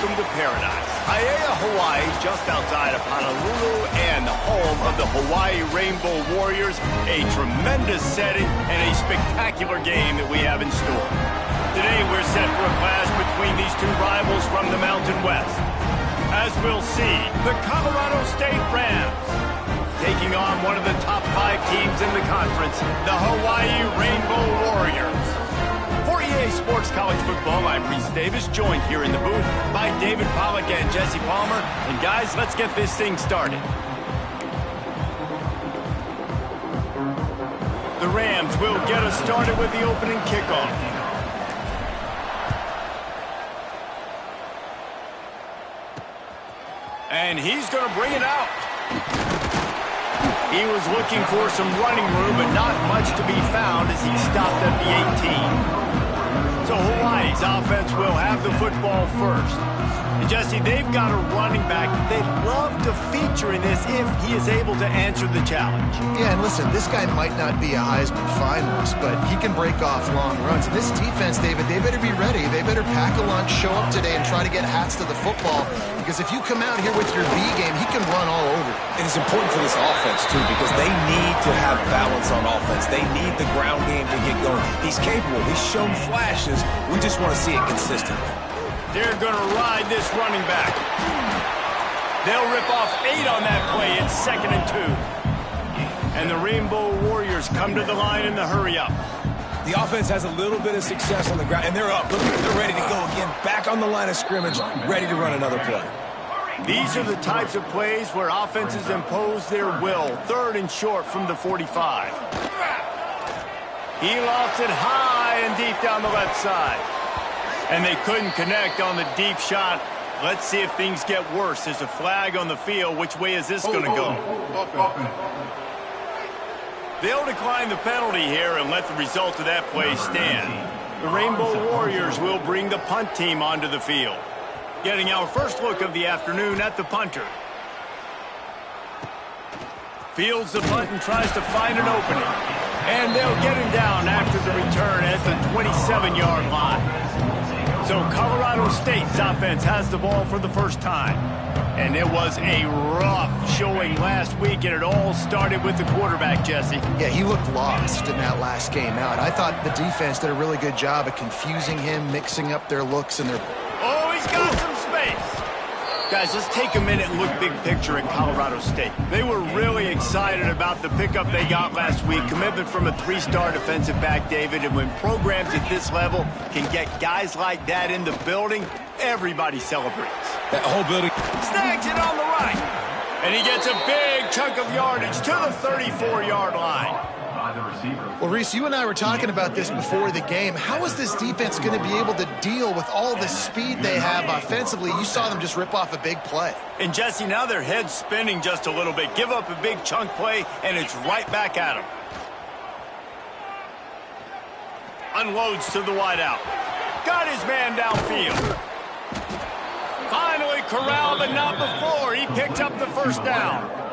welcome to paradise. Aiea, Hawaii, just outside of Honolulu and the home of the Hawaii Rainbow Warriors. A tremendous setting and a spectacular game that we have in store. Today we're set for a clash between these two rivals from the Mountain West. As we'll see, the Colorado State Rams taking on one of the top 5 teams in the conference, the Hawaii Rainbow Warriors. For EA Sports College Football, I'm Reese Davis, joined here in the booth by David Pollack and Jesse Palmer. And guys, let's get this thing started. The Rams will get us started with the opening kickoff. And he's going to bring it out. He was looking for some running room, but not much to be found as he stopped at the 18. So Hawaii's offense will have the football first. And Jesse, they've got a running back they'd love to feature in this if he is able to answer the challenge. Yeah, and listen, this guy might not be a Heisman finalist, but he can break off long runs. And this defense, David, they better be ready. They better pack a lunch, show up today, and try to get hats to the football. Because if you come out here with your B game, he can run all over. And it's important for this offense, too, because they need to have balance on offense. They need the ground game to get going. He's capable. He's shown flashes. We just want to see it consistently. They're going to ride this running back. They'll rip off 8 on that play. It's 2nd and 2. And the Rainbow Warriors come to the line in the hurry-up. The offense has a little bit of success on the ground, and they're up. Look, they're ready to go again. Back on the line of scrimmage, ready to run another play. These are the types of plays where offenses impose their will. 3rd and short from the 45. He lofts it high and deep down the left side. And they couldn't connect on the deep shot. Let's see if things get worse. There's a flag on the field. Which way is this going to go? They'll decline the penalty here and let the result of that play stand. The Rainbow Warriors will bring the punt team onto the field. Getting our first look of the afternoon at the punter. Fields the punt and tries to find an opening. And they'll get him down after the return at the 27-yard line. So Colorado State's offense has the ball for the first time. And it was a rough showing last week, and it all started with the quarterback, Jesse. Yeah, he looked lost in that last game out. I thought the defense did a really good job of confusing him, mixing up their looks and their... Oh, he's got some space. Guys, let's take a minute and look big picture at Colorado State. They were really excited about the pickup they got last week. Commitment from a 3-star defensive back, David. And when programs at this level can get guys like that in the building, everybody celebrates. That whole building. Snags it on the right. And he gets a big chunk of yardage to the 34-yard line. Well, Reese, you and I were talking about this before the game. How is this defense going to be able to deal with all the speed they have offensively? You saw them just rip off a big play. And, Jesse, now their head's spinning just a little bit. Give up a big chunk play, and it's right back at them. Unloads to the wideout. Got his man downfield. Finally corralled, but not before. He picked up the first down.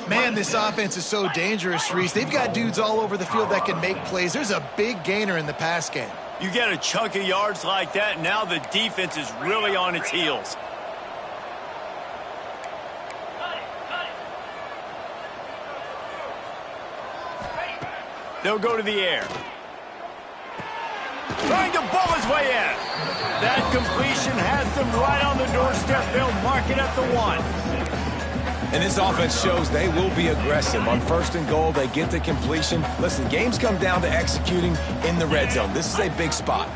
Man, this offense is so dangerous, Reese. They've got dudes all over the field that can make plays. There's a big gainer in the pass game. You get a chunk of yards like that, now the defense is really on its heels. They'll go to the air. Trying to ball his way in. That completion has them right on the doorstep. They'll mark it at the 1. And this offense shows they will be aggressive. On 1st and goal, they get the completion. Listen, games come down to executing in the red zone. This is a big spot.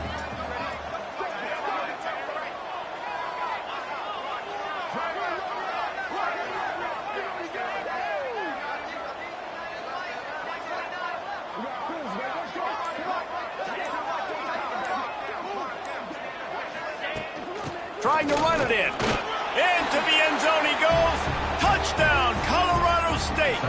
Trying to run it in. Into the end zone he goes. Touchdown, Colorado State.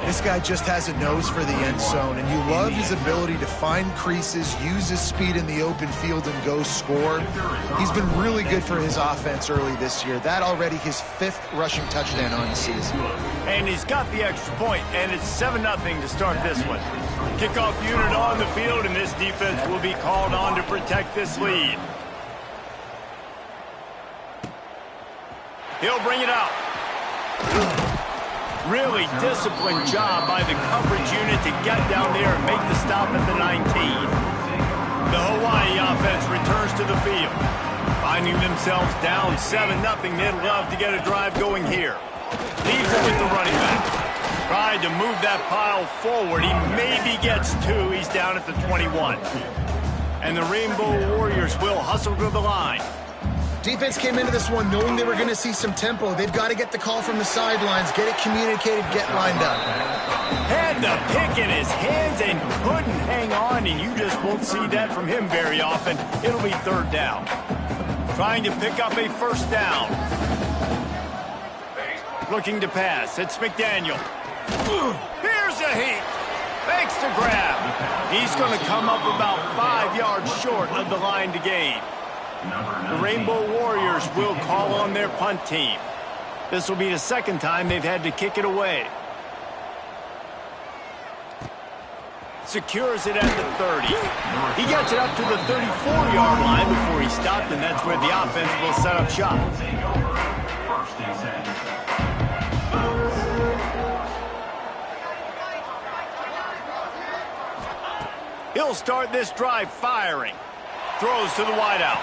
This guy just has a nose for the end zone, and you love his ability to find creases, use his speed in the open field, and go score. He's been really good for his offense early this year. That already his 5th rushing touchdown on the season. And he's got the extra point, and it's 7-0 to start this one. Kickoff unit on the field, and this defense will be called on to protect this lead. He'll bring it out. Really disciplined job by the coverage unit to get down there and make the stop at the 19. The Hawaii offense returns to the field. Finding themselves down 7-0, they'd love to get a drive going here. Leaves it with the running back. Tried to move that pile forward. He maybe gets 2. He's down at the 21. And the Rainbow Warriors will hustle to the line. Defense came into this one knowing they were going to see some tempo. They've got to get the call from the sidelines, get it communicated, get lined up. Had the pick in his hands and couldn't hang on, and you just won't see that from him very often. It'll be 3rd down. Trying to pick up a 1st down. Looking to pass. It's McDaniel. Here's a heat. Thanks to grab. He's going to come up about 5 yards short of the line to gain. The Rainbow Warriors will call on their punt team. This will be the 2nd time they've had to kick it away. Secures it at the 30. He gets it up to the 34-yard line before he stopped, and that's where the offense will set up shop. He'll start this drive firing. Throws to the wideout.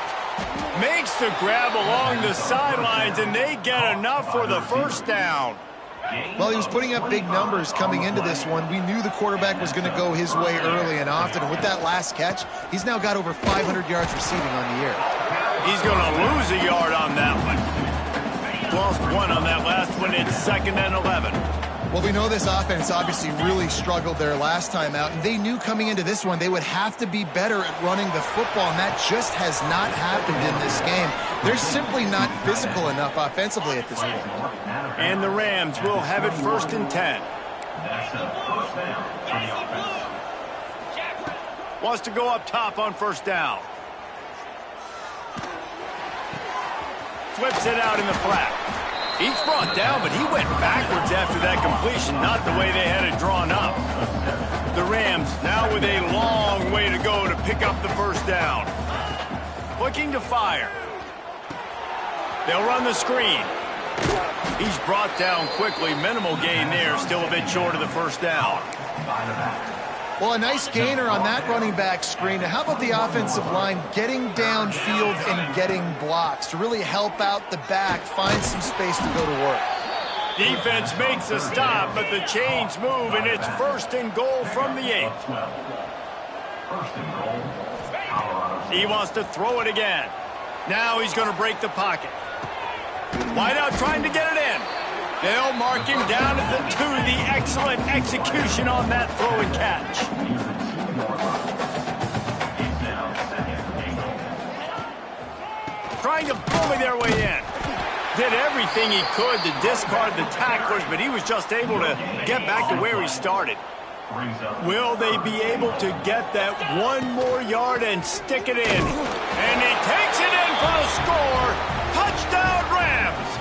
Makes the grab along the sidelines, and they get enough for the 1st down. Well, he was putting up big numbers coming into this one. We knew the quarterback was going to go his way early and often. And with that last catch, he's now got over 500 yards receiving on the year. He's going to lose a yard on that one. Lost 1 on that last one. It's 2nd and 11. Well, we know this offense obviously really struggled their last time out, and they knew coming into this one they would have to be better at running the football, and that just has not happened in this game. They're simply not physical enough offensively at this point. And the Rams will have it 1st and 10. Wants to go up top on 1st down. Flips it out in the flat. He's brought down, but he went backwards after that completion, not the way they had it drawn up. The Rams now with a long way to go to pick up the 1st down. Looking to fire. They'll run the screen. He's brought down quickly. Minimal gain there, still a bit short of the 1st down. Well, a nice gainer on that running back screen. Now, how about the offensive line getting downfield and getting blocks to really help out the back, find some space to go to work? Defense makes a stop, but the chains move, and it's 1st and goal from the 8. He wants to throw it again. Now he's going to break the pocket. Wideout trying to get it in. They'll mark him down at the 2. The excellent execution on that throw and catch. Trying to bully their way in. Did everything he could to discard the tacklers, but he was just able to get back to where he started. Will they be able to get that 1 more yard and stick it in? And he takes it in for the score. Touchdown, Rams!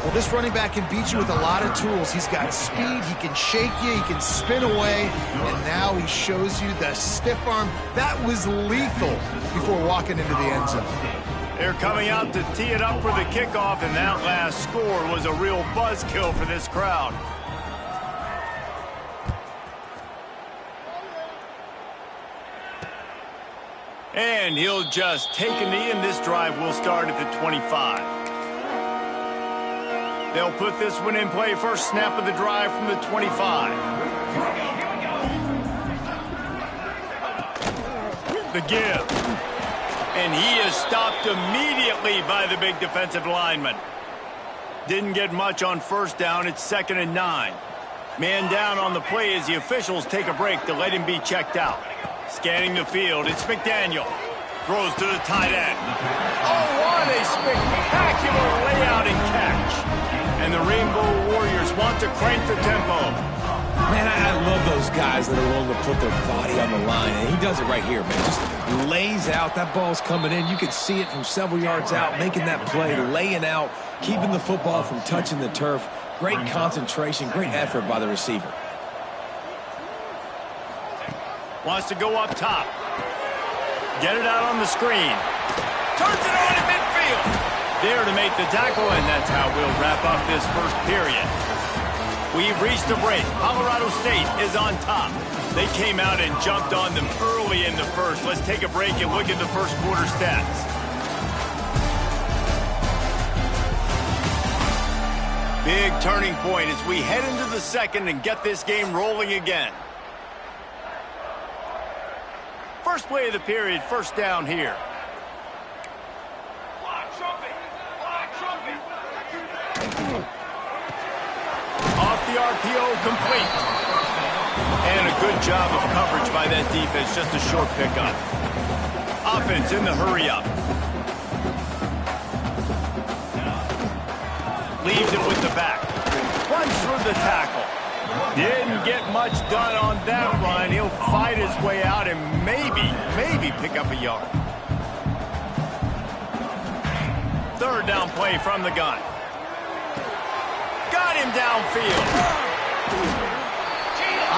Well, this running back can beat you with a lot of tools. He's got speed, he can shake you, he can spin away, and now he shows you the stiff arm. That was lethal before walking into the end zone. They're coming out to tee it up for the kickoff, and that last score was a real buzzkill for this crowd. And he'll just take a knee, and this drive will start at the 25. They'll put this one in play. First snap of the drive from the 25. The give. And he is stopped immediately by the big defensive lineman. Didn't get much on 1st down. It's 2nd and 9. Man down on the play as the officials take a break to let him be checked out. Scanning the field, it's McDaniel. Throws to the tight end. Oh, what a spectacular layout and catch. And the Rainbow Warriors want to crank the tempo. Man, I love those guys that are willing to put their body on the line, and he does it right here, man. Just lays out. That ball's coming in. You can see it from several yards out, making that play, laying out, keeping the football from touching the turf. Great concentration, great effort by the receiver. Wants to go up top. Get it out on the screen. Turns it on in midfield. there to make the tackle, and that's how we'll wrap up this first period. We've reached a break. Colorado State is on top. They came out and jumped on them early in the first. Let's take a break and look at the first quarter stats. Big turning point as we head into the second and get this game rolling again. First play of the period, first down here. Off the RPO, complete. And a good job of coverage by that defense, just a short pickup. Offense in the hurry-up. Leaves it with the back. Runs through the tackle. Didn't get much done on that run. He'll fight his way out and maybe pick up a yard. Third down play from the gun. Got him downfield.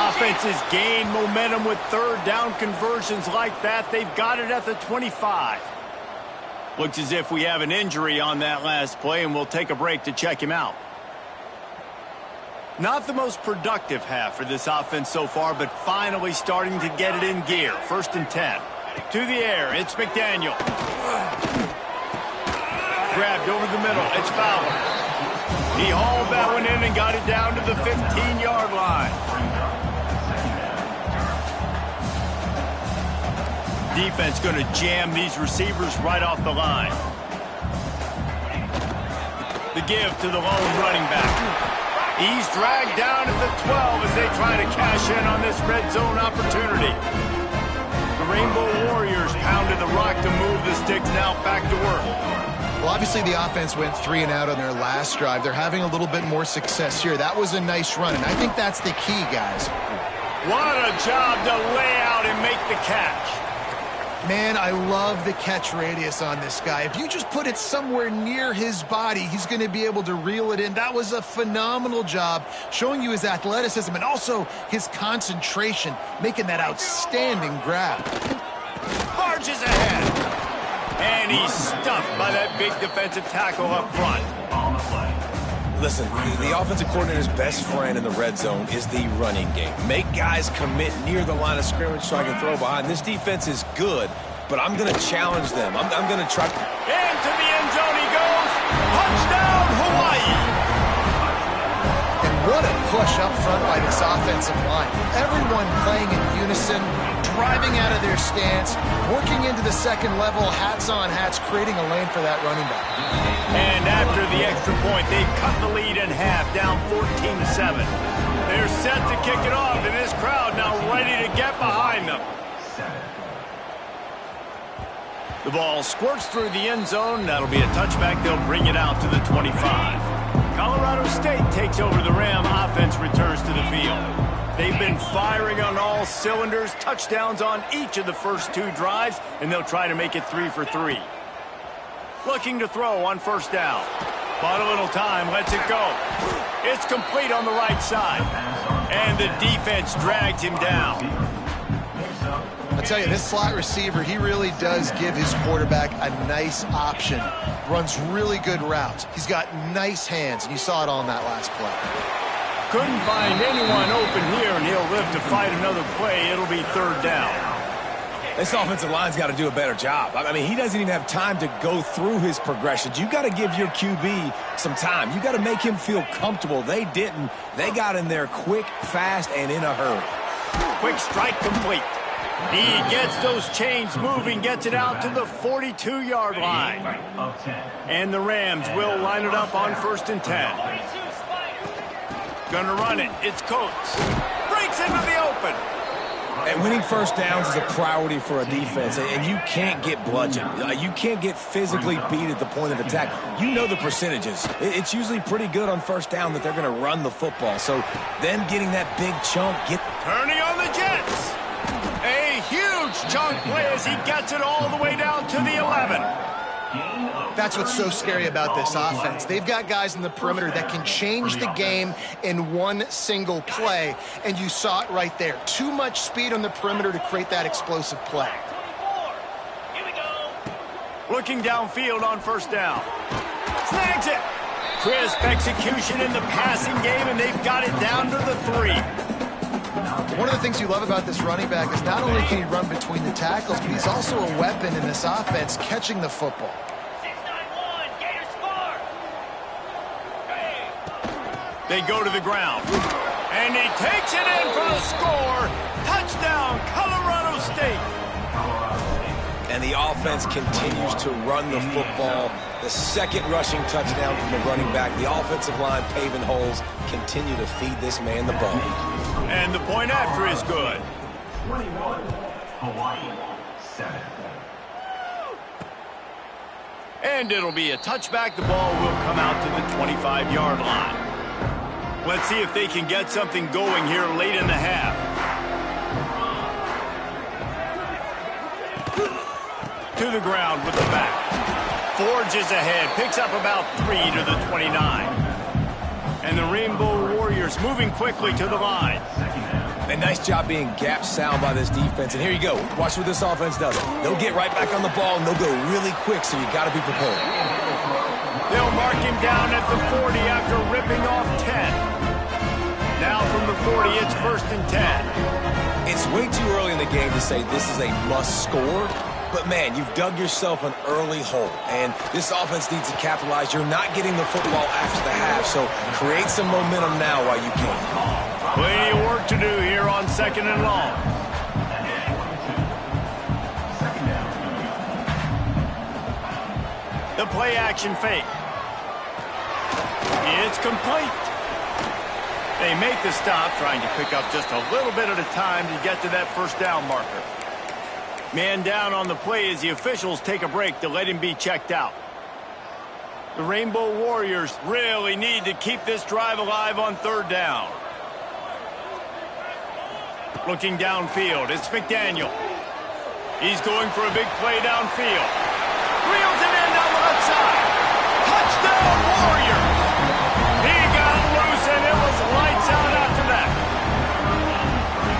Offenses gain momentum with third down conversions like that. They've got it at the 25. Looks as if we have an injury on that last play, and we'll take a break to check him out. Not the most productive half for this offense so far, but finally starting to get it in gear. First and 10. To the air, it's McDaniel. Grabbed over the middle, it's Fowler. He hauled that one in and got it down to the 15-yard line. Defense going to jam these receivers right off the line. The give to the lone running back. He's dragged down at the 12 as they try to cash in on this red zone opportunity. The Rainbow Warriors pounded the rock to move the sticks, now back to work. Well, obviously the offense went 3 and out on their last drive. They're having a little bit more success here. That was a nice run, and I think that's the key, guys. What a job to lay out and make the catch. Man, I love the catch radius on this guy. If you just put it somewhere near his body, he's going to be able to reel it in. That was a phenomenal job, showing you his athleticism and also his concentration, making that outstanding grab. Barges ahead. And he's stuffed by that big defensive tackle up front. Listen, the offensive coordinator's best friend in the red zone is the running game. Make guys commit near the line of scrimmage so I can throw behind. This defense is good, but I'm going to challenge them. I'm going to try. Into the end zone he goes. Touchdown, Hawaii. And what a push up front by this offensive line. Everyone playing in unison, driving out of their stance, working into the second level, hats on hats, creating a lane for that running back. And after the extra point, they've cut the lead in half, down 14-7. They're set to kick it off, and this crowd now ready to get behind them. The ball squirts through the end zone. That'll be a touchback. They'll bring it out to the 25. Colorado State takes over the Ram. Offense returns to the field. They've been firing on all cylinders, touchdowns on each of the first 2 drives, and they'll try to make it 3 for 3. Looking to throw on first down. Bought a little time, lets it go. It's complete on the right side. And the defense drags him down. I'll tell you, this slot receiver, he really does give his quarterback a nice option. Runs really good routes. He's got nice hands, and you saw it on that last play. Couldn't find anyone open here, and he'll live to fight another play. It'll be third down. This offensive line's got to do a better job. I mean, he doesn't even have time to go through his progressions. You got to give your QB some time. You got to make him feel comfortable. They didn't. They got in there quick, fast, and in a hurry. Quick strike complete. He gets those chains moving, gets it out to the 42-yard line. And the Rams will line it up on first and 10. Gonna run it. It's Coates. Breaks into the open. And winning first downs is a priority for a defense, and you can't get bludgeoned. You can't get physically beat at the point of attack. You know the percentages. It's usually pretty good on first down that they're going to run the football. So them getting that big chunk, turning on the Jets. A huge chunk play as he gets it all the way down to the 11. That's what's so scary about this offense. They've got guys in the perimeter that can change the game in one single play, and you saw it right there. Too much speed on the perimeter to create that explosive play. Looking downfield on first down. Snags it. Crisp execution in the passing game, and they've got it down to the 3. One of the things you love about this running back is not only can he run between the tackles, but he's also a weapon in this offense catching the football. 691, Gators score. They go to the ground, and he takes it in for the score. Touchdown, Colorado State. And the offense continues to run the football. The second rushing touchdown from the running back. The offensive line paving holes. Continue to feed this man the ball. And the point after is good. 21, Hawaii, 7. And it'll be a touchback. The ball will come out to the 25-yard line. Let's see if they can get something going here late in the half. To the ground with the back. Forges ahead, picks up about 3 to the 29. And the Rainbow Warriors moving quickly to the line. A nice job being gap sound by this defense. And here you go. Watch what this offense does. They'll get right back on the ball, and they'll go really quick, so you got to be prepared. They'll mark him down at the 40 after ripping off 10. Now from the 40, it's 1st and 10. It's way too early in the game to say this is a must score. But, man, you've dug yourself an early hole, and this offense needs to capitalize. You're not getting the football after the half, so create some momentum now while you can. Plenty of work to do here on 2nd and long. The play action fake. It's complete. They make the stop, trying to pick up just a little bit at a time to get to that 1st down marker. Man down on the play as the officials take a break to let him be checked out. The Rainbow Warriors really need to keep this drive alive on 3rd down. Looking downfield, it's McDaniel. He's going for a big play downfield. Reels it in down the left side. Touchdown Warriors! He got loose and it was lights out after that.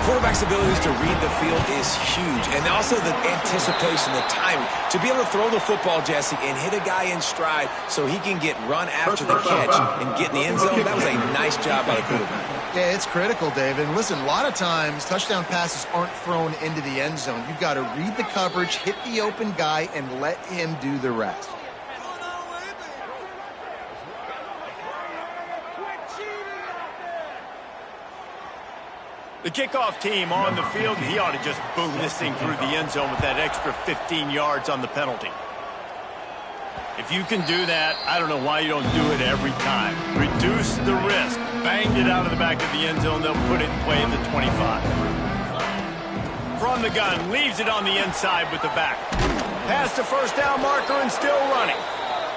Quarterback's abilities to read the field is huge, and also the anticipation, the timing. To be able to throw the football, Jesse, and hit a guy in stride so he can get run after the catch and get in the end zone, that was a nice job by the quarterback. Yeah, it's critical, David. And listen, a lot of times touchdown passes aren't thrown into the end zone. You've got to read the coverage, hit the open guy, and let him do the rest. The kickoff team on the field, and he ought to just boom this thing through the end zone with that extra 15 yards on the penalty. If you can do that, I don't know why you don't do it every time. Reduce the risk. Banged it out of the back of the end zone. They'll put it in play at the 25. From the gun, leaves it on the inside with the back. Past the 1st down marker and still running.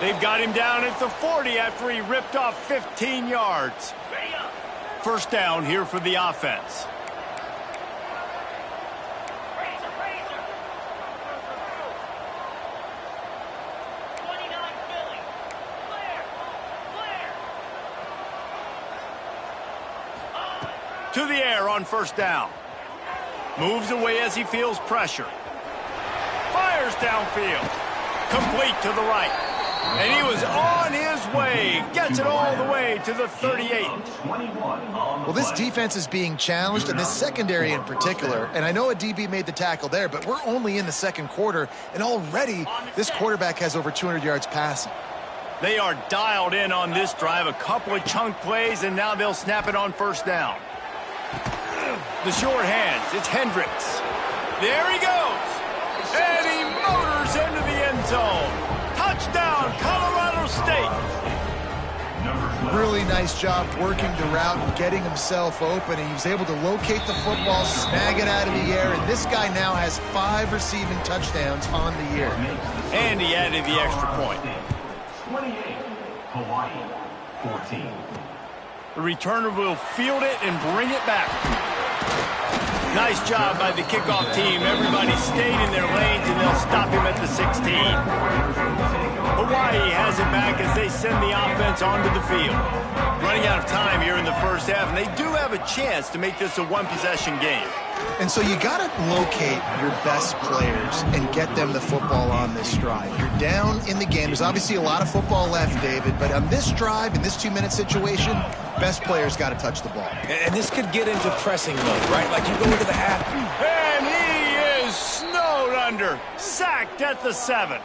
They've got him down at the 40 after he ripped off 15 yards. 1st down here for the offense. To the air on 1st down. Moves away as he feels pressure. Fires downfield. Complete to the right. And he was on his way. Gets it all the way to the 38. Well, this defense is being challenged, and this secondary in particular. And I know a DB made the tackle there, but we're only in the 2nd quarter, and already this quarterback has over 200 yards passing. They are dialed in on this drive. A couple of chunk plays, and now they'll snap it on 1st down. The short hands, it's Hendricks. There he goes. And he motors into the end zone. Touchdown, Colorado State. Really nice job working the route and getting himself open. And he was able to locate the football, snag it out of the air. And this guy now has 5 receiving touchdowns on the year. And he added the extra point. 28, Hawaii, 14. The returner will field it and bring it back. Nice job by the kickoff team. Everybody stayed in their lanes, and they'll stop him at the 16. Hawaii has it back as they send the offense onto the field. Running out of time here in the first half, and they do have a chance to make this a one-possession game. And so you got to locate your best players and get them the football on this drive. You're down in the game. There's obviously a lot of football left, David, but on this drive, in this 2-minute situation, best players got to touch the ball. And this could get into pressing mode, right? Like you go into the half. And he is snowed under. Sacked at the 7.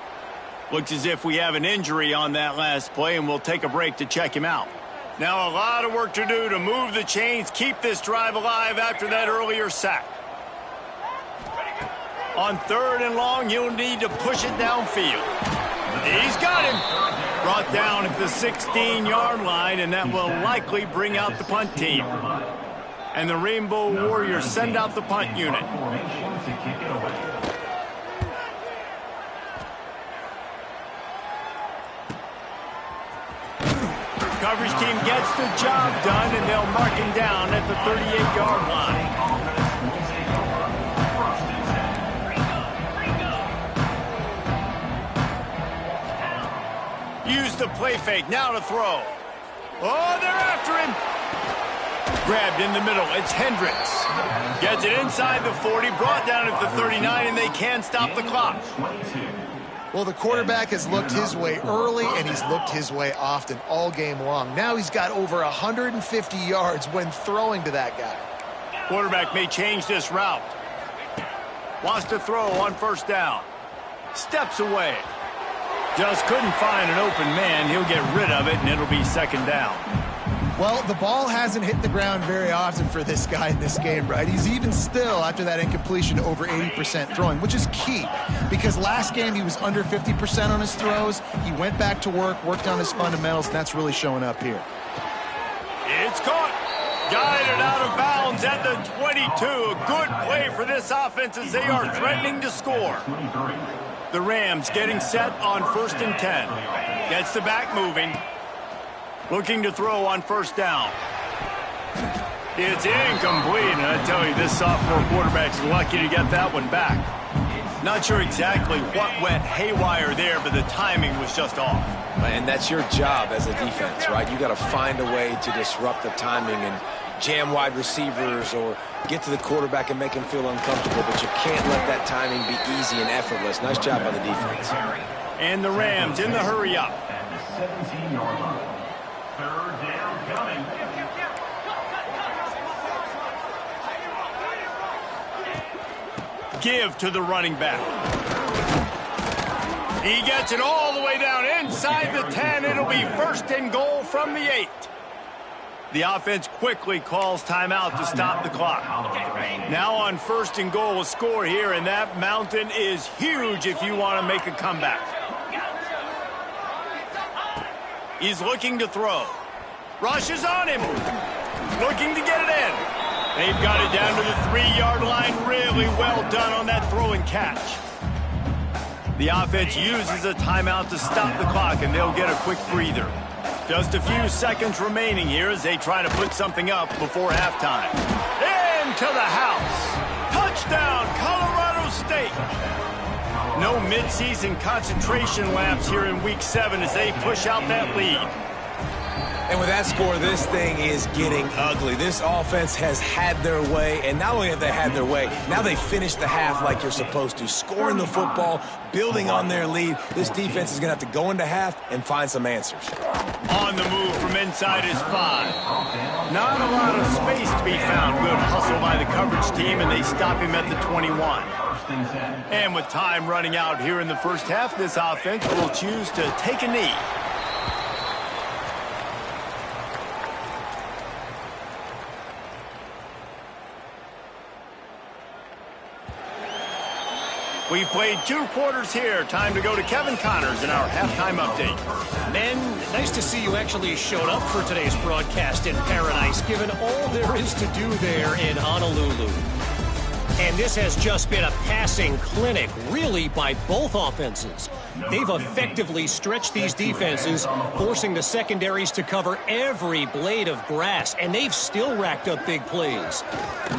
Looks as if we have an injury on that last play, and we'll take a break to check him out. Now a lot of work to do to move the chains, keep this drive alive after that earlier sack. On 3rd and long, he'll need to push it downfield. He's got him. Brought down at the 16-yard line, and that will likely bring out the punt team. And the Rainbow Warriors send out the punt unit. Coverage team gets the job done, and they'll mark him down at the 38-yard line. Use the play fake, now to throw. Oh, they're after him. Grabbed in the middle, it's Hendricks. Gets it inside the 40, brought down at the 39, and they can't stop the clock. Well, the quarterback has looked his way early, and he's looked his way often all game long. Now he's got over 150 yards when throwing to that guy. Quarterback may change this route. Wants to throw on 1st down. Steps away. Just couldn't find an open man. He'll get rid of it, and it'll be 2nd down. Well, the ball hasn't hit the ground very often for this guy in this game, right? He's even still, after that incompletion, over 80% throwing, which is key. Because last game, he was under 50% on his throws. He went back to work, worked on his fundamentals, and that's really showing up here. It's caught. Guided out of bounds at the 22. A good play for this offense as they are threatening to score. The Rams getting set on 1st and 10. Gets the back moving. Looking to throw on 1st down. It's incomplete, and I tell you, this sophomore quarterback's lucky to get that one back. Not sure exactly what went haywire there, but the timing was just off. And that's your job as a defense, right? You got to find a way to disrupt the timing and jam wide receivers or get to the quarterback and make him feel uncomfortable, but you can't let that timing be easy and effortless. Nice job by the defense. And the Rams in the hurry up. 17-yard line. 3rd down coming. Give to the running back. He gets it all the way down inside the 10. It'll be 1st and goal from the 8. The offense quickly calls timeout to stop the clock. Now on 1st and goal, a score here, and that mountain is huge if you want to make a comeback. He's looking to throw. Rushes on him. Looking to get it in. They've got it down to the 3-yard line. Really well done on that throw and catch. The offense uses a timeout to stop the clock, and they'll get a quick breather. Just a few seconds remaining here as they try to put something up before halftime. Into the house. Touchdown, Colorado State. No midseason concentration laps here in Week 7 as they push out that lead. And with that score, this thing is getting ugly. This offense has had their way, and not only have they had their way, now they finish the half like you're supposed to, scoring the football, building on their lead. This defense is going to have to go into half and find some answers. On the move from inside his 5. Not a lot of space to be found. Good hustle by the coverage team, and they stop him at the 21. And with time running out here in the first half, this offense will choose to take a knee. We've played 2 quarters here. Time to go to Kevin Connors in our halftime update. Men, nice to see you actually showed up for today's broadcast in paradise, given all there is to do there in Honolulu. And this has just been a passing clinic, really, by both offenses. They've effectively stretched these defenses, forcing the secondaries to cover every blade of grass, and they've still racked up big plays.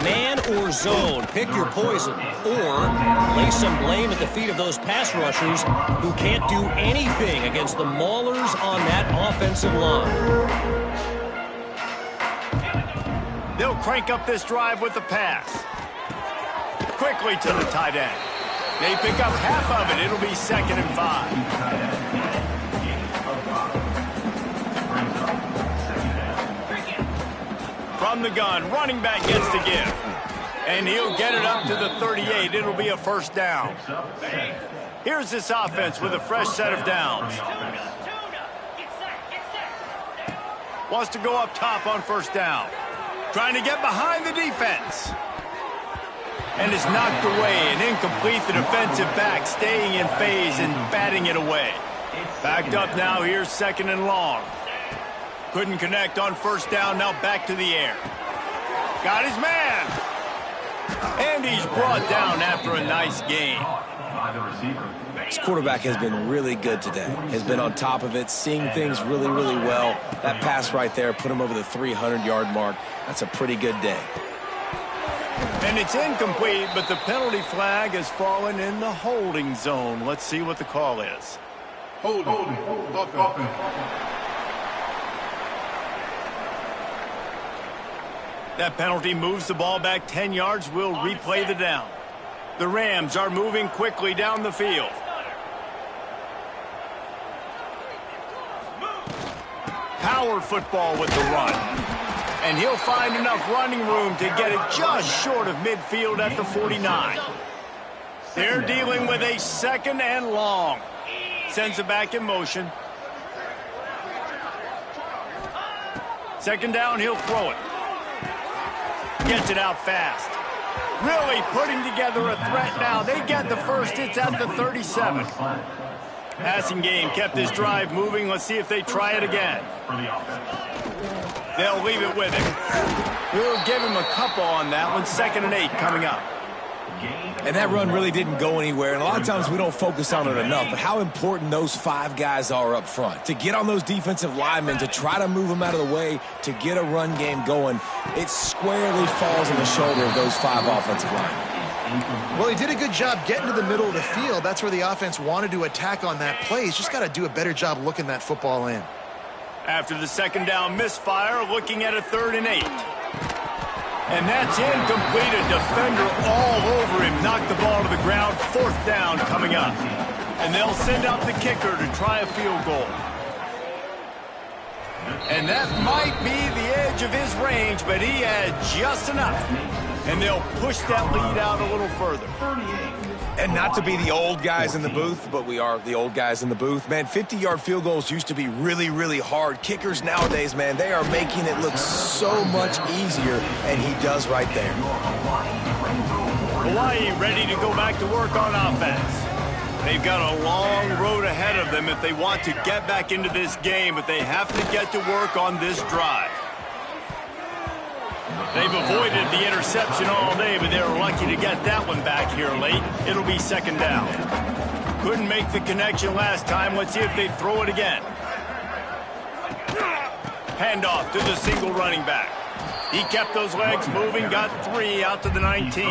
Man or zone, pick your poison, or lay some blame at the feet of those pass rushers who can't do anything against the maulers on that offensive line. They'll crank up this drive with the pass. Quickly to the tight end. They pick up half of it. It'll be 2nd and 5. From the gun, running back gets the give. And he'll get it up to the 38. It'll be a 1st down. Here's this offense with a fresh set of downs. Wants to go up top on 1st down. Trying to get behind the defense. And is knocked away and incomplete. The defensive back staying in phase and batting it away. Backed up now. Here's 2nd and long. Couldn't connect on 1st down. Now back to the air. Got his man. And he's brought down after a nice game. This quarterback has been really good today. Has been on top of it, seeing things really, really well. That pass right there put him over the 300-yard mark. That's a pretty good day. And it's incomplete, but the penalty flag has fallen in the holding zone. Let's see what the call is. Holding. That penalty moves the ball back 10 yards. We'll replay the down. The Rams are moving quickly down the field. Power football with the run. And he'll find enough running room to get it just short of midfield at the 49. They're dealing with a 2nd and long. Sends it back in motion. 2nd down, he'll throw it. Gets it out fast. Really putting together a threat now. They get the 1st. It's at the 37. Passing game kept this drive moving. Let's see if they try it again. They'll leave it with him. We'll give him a couple on that one. 2nd and 8 coming up. And that run really didn't go anywhere. And a lot of times we don't focus on it enough. But how important those 5 guys are up front. To get on those defensive linemen, to try to move them out of the way, to get a run game going, it squarely falls on the shoulder of those 5 offensive linemen. Well, he did a good job getting to the middle of the field. That's where the offense wanted to attack on that play. He's just got to do a better job looking that football in. After the 2nd down misfire, looking at a 3rd and 8. And that's incomplete. A defender all over him. Knocked the ball to the ground. 4th down coming up. And they'll send out the kicker to try a field goal. And that might be the edge of his range, but he had just enough. And they'll push that lead out a little further. And not to be the old guys in the booth, but we are the old guys in the booth. Man, 50-yard field goals used to be really, really hard. Kickers nowadays, man, they are making it look so much easier, and he does right there. Hawaii ready to go back to work on offense. They've got a long road ahead of them if they want to get back into this game, but they have to get to work on this drive. They've avoided the interception all day, but they're lucky to get that one back here late. It'll be 2nd down. Couldn't make the connection last time. Let's see if they throw it again. Handoff to the single running back. He kept those legs moving, got 3 out to the 19.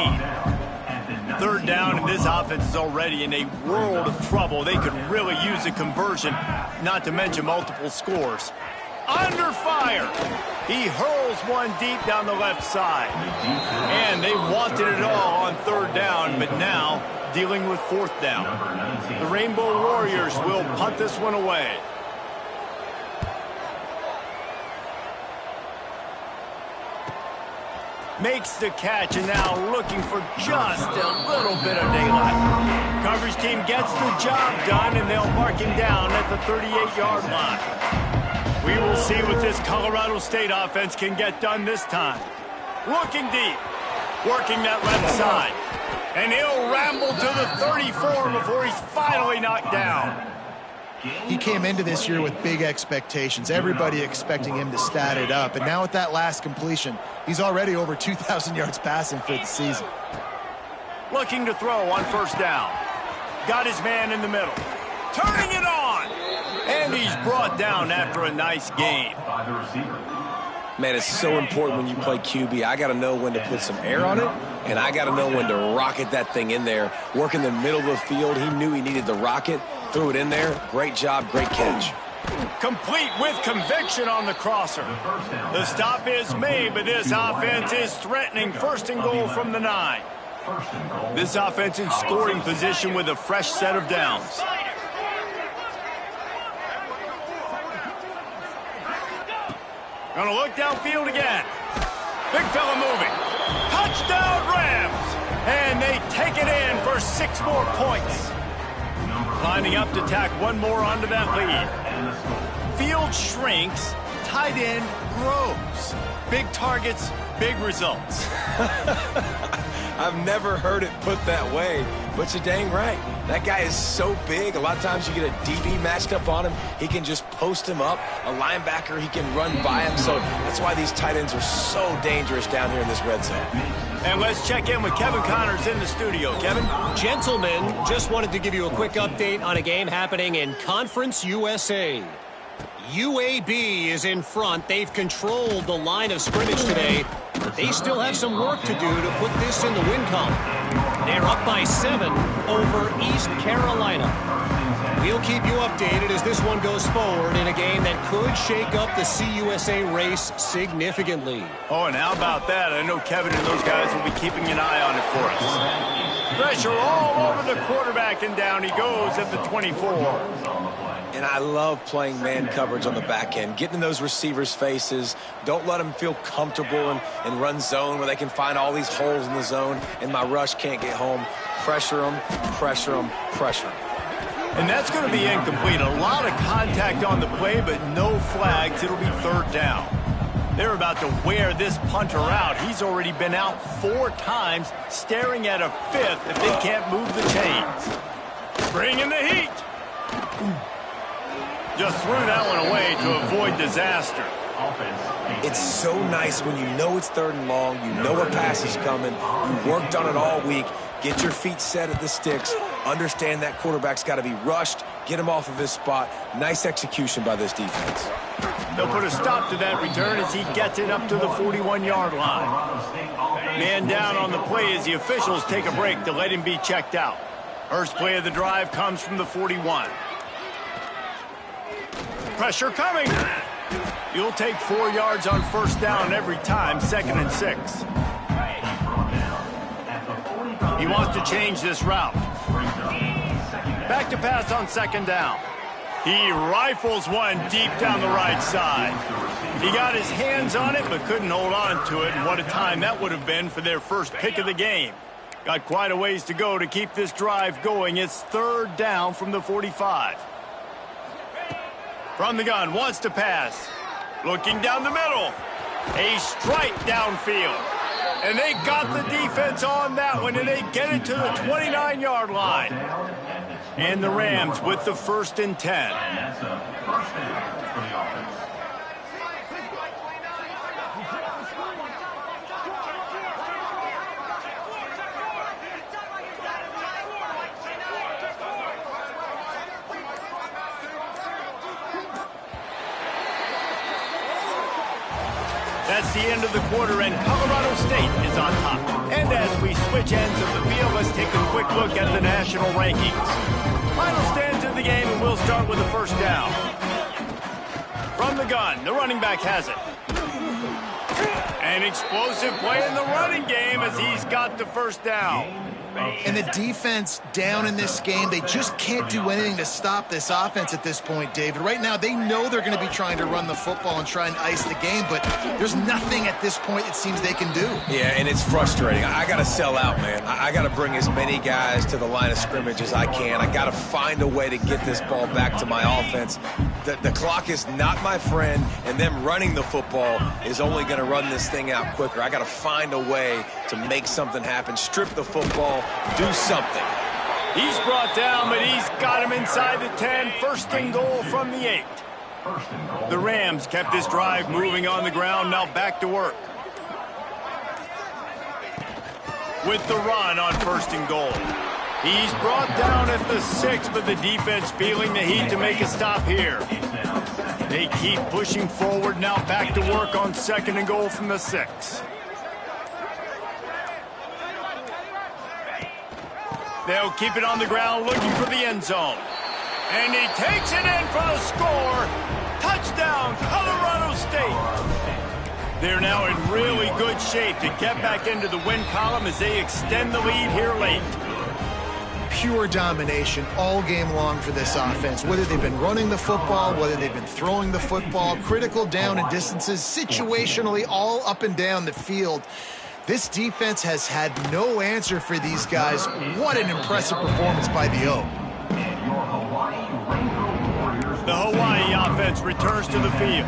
3rd down, and this offense is already in a world of trouble. They could really use a conversion, not to mention multiple scores. Under fire. He hurls one deep down the left side. And they wanted it all on 3rd down, but now dealing with 4th down. The Rainbow Warriors will punt this one away. Makes the catch, and now looking for just a little bit of daylight. Coverage team gets the job done, and they'll mark him down at the 38-yard line. We will see what this Colorado State offense can get done this time. Looking deep, working that left side. And he'll ramble to the 34 before he's finally knocked down. He came into this year with big expectations. Everybody expecting him to stat it up. And now with that last completion, he's already over 2,000 yards passing for the season. looking to throw on first down. Got his man in the middle. Turning it on! And he's brought down after a nice gain. By the receiver. Man, it's so important when you play QB. I got to know when to put some air on it, and I got to know when to rocket that thing in there. Work in the middle of the field. He knew he needed the rocket. Threw it in there. Great job, great catch. Complete with conviction on the crosser. The stop is made, but this offense is threatening first and goal from the 9. This offense in scoring position with a fresh set of downs. Gonna look downfield again. Big fella moving. Touchdown Rams! And they take it in for 6 more points. Lining up to tack one more onto that lead. Field shrinks, tight end grows. Big targets, big results. I've never heard it put that way, but you're dang right. That guy is so big. A lot of times you get a DB matched up on him. He can just post him up. A linebacker, he can run by him. So that's why these tight ends are so dangerous down here in this red zone. And let's check in with Kevin Connors in the studio. Kevin? Gentlemen, just wanted to give you a quick update on a game happening in Conference USA. UAB is in front. They've controlled the line of scrimmage today. But they still have some work to do to put this in the win column. They're up by 7 over East Carolina. We'll keep you updated as this one goes forward in a game that could shake up the CUSA race significantly. Oh, and how about that? I know Kevin and those guys will be keeping an eye on it for us. Pressure all over the quarterback, and down he goes at the 24. And I love playing man coverage on the back end, getting in those receivers' faces. Don't let them feel comfortable and run zone where they can find all these holes in the zone, and my rush can't get home. Pressure them, pressure them, pressure them. And that's going to be incomplete. A lot of contact on the play, but no flags. It'll be 3rd down. They're about to wear this punter out. He's already been out 4 times, staring at a 5th if they can't move the chains. Bringing the heat. Just threw that one away to avoid disaster. It's so nice when you know it's 3rd and long, you know a pass is coming, you worked on it all week, get your feet set at the sticks, understand that quarterback's got to be rushed, get him off of his spot. Nice execution by this defense. They'll put a stop to that return as he gets it up to the 41-yard line. Man down on the play as the officials take a break to let him be checked out. First play of the drive comes from the 41. Pressure coming. You'll take 4 yards on first down every time, 2nd and 6. He wants to change this route. Back to pass on 2nd down. He rifles one deep down the right side. He got his hands on it, but couldn't hold on to it. And what a time that would have been for their first pick of the game. Got quite a ways to go to keep this drive going. It's 3rd down from the 45. From the gun, wants to pass. Looking down the middle. A strike downfield. And they got the defense on that one, and they get it to the 29-yard line. And the Rams with the 1st and 10. And that's a 1st down for the offense. That's the end of the quarter, and Colorado State is on top. And as we switch ends of the field, let's take a quick look at the national rankings. Final stands of the game, and we'll start with the 1st down. From the gun, the running back has it. An explosive play in the running game as he's got the 1st down. And the defense down in this game, they just can't do anything to stop this offense at this point, David. Right now, they know they're going to be trying to run the football and try and ice the game, but there's nothing at this point it seems they can do. Yeah, and it's frustrating. I got to sell out, man. I got to bring as many guys to the line of scrimmage as I can. I got to find a way to get this ball back to my offense. The clock is not my friend, and them running the football is only going to run this thing out quicker. I got to find a way to make something happen, strip the football, do something. He's brought down, but he's got him inside the 10. 1st and goal from the 8. The Rams kept this drive moving on the ground, now back to work. with the run on 1st and goal. He's brought down at the 6, but the defense feeling the heat to make a stop here. They keep pushing forward, now back to work on 2nd and goal from the 6. They'll keep it on the ground, looking for the end zone. And he takes it in for the score. Touchdown, Colorado State. They're now in really good shape to get back into the win column as they extend the lead here late. Pure domination all game long for this offense. Whether they've been running the football, whether they've been throwing the football, critical down and distances, situationally all up and down the field. This defense has had no answer for these guys. What an impressive performance by the O. The Hawaii offense returns to the field.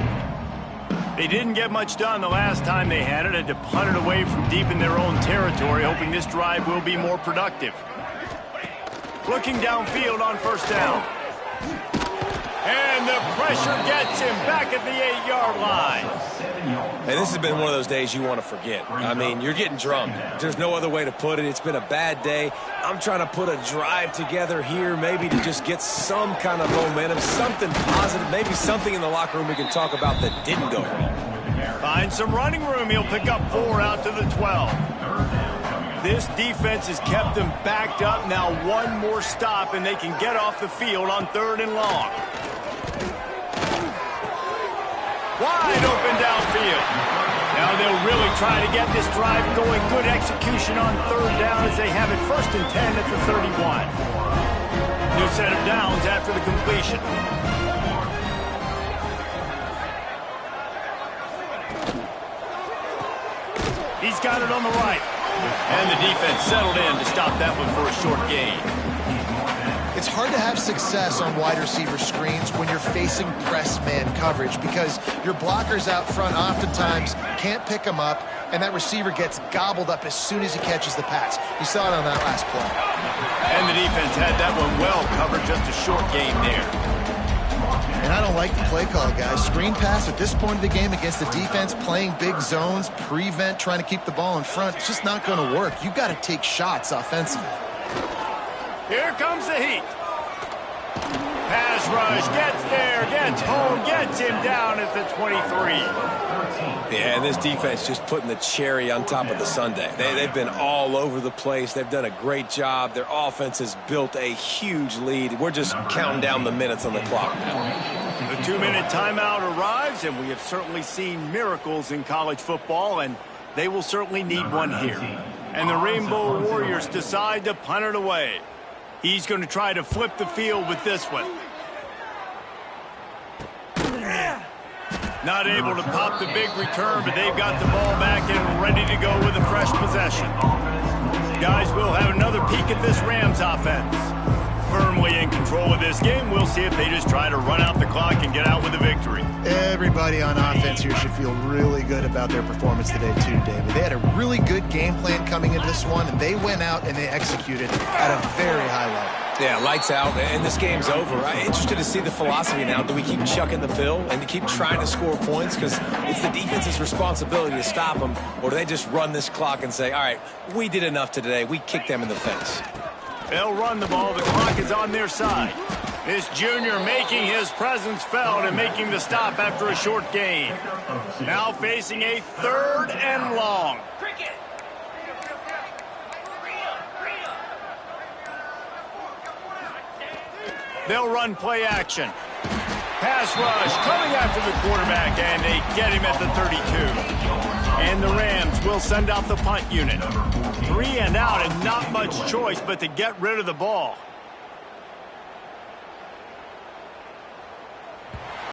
They didn't get much done the last time they had it, and to punt it away from deep in their own territory, hoping this drive will be more productive. Looking downfield on 1st down. And the pressure gets him back at the 8-yard line. And this has been one of those days you want to forget. I mean, you're getting drunk. There's no other way to put it. It's been a bad day. I'm trying to put a drive together here, maybe to just get some kind of momentum, something positive, maybe something in the locker room we can talk about that didn't go wrong. Find some running room. He'll pick up 4 out to the 12. This defense has kept them backed up. Now one more stop, and they can get off the field on 3rd and long. Wide open downfield. Now they'll really try to get this drive going. Good execution on 3rd down as they have it 1st and 10 at the 31. New set of downs after the completion. He's got it on the right. And the defense settled in to stop that one for a short gain. It's hard to have success on wide receiver screens when you're facing press man coverage because your blockers out front oftentimes can't pick them up, and that receiver gets gobbled up as soon as he catches the pass. You saw it on that last play. And the defense had that one well covered, just a short gain there. And I don't like the play call, guys. Screen pass at this point of the game against the defense, playing big zones, prevent, trying to keep the ball in front. It's just not going to work. You've got to take shots offensively. Here comes the heat. Pass rush, gets there, gets home, gets him down at the 23. Yeah, and this defense just putting the cherry on top of the sundae. They've been all over the place. They've done a great job. Their offense has built a huge lead. We're just counting down the minutes on the clock now. The 2-minute timeout arrives, and we have certainly seen miracles in college football, and they will certainly need one here. And the Rainbow Warriors decide to punt it away. He's going to try to flip the field with this one. Not able to pop the big return, but they've got the ball back and ready to go with a fresh possession. Guys, we'll have another peek at this Rams offense. Firmly in control of this game. We'll see if they just try to run out the clock and get out with a victory. Everybody on offense here should feel really good about their performance today too, David. They had a really good game plan coming into this one, and they went out and they executed at a very high level. Yeah, lights out, and this game's over. I'm interested to see the philosophy now. Do we keep chucking the pill and to keep trying to score points because it's the defense's responsibility to stop them, or do they just run this clock and say, all right, we did enough today. We kicked them in the face. They'll run the ball. The clock is on their side. This junior making his presence felt and making the stop after a short gain. Now facing a 3rd and long. They'll run play action. Pass rush coming after the quarterback, and they get him at the 32. And the Rams will send out the punt unit. 3 and out, and not much choice but to get rid of the ball.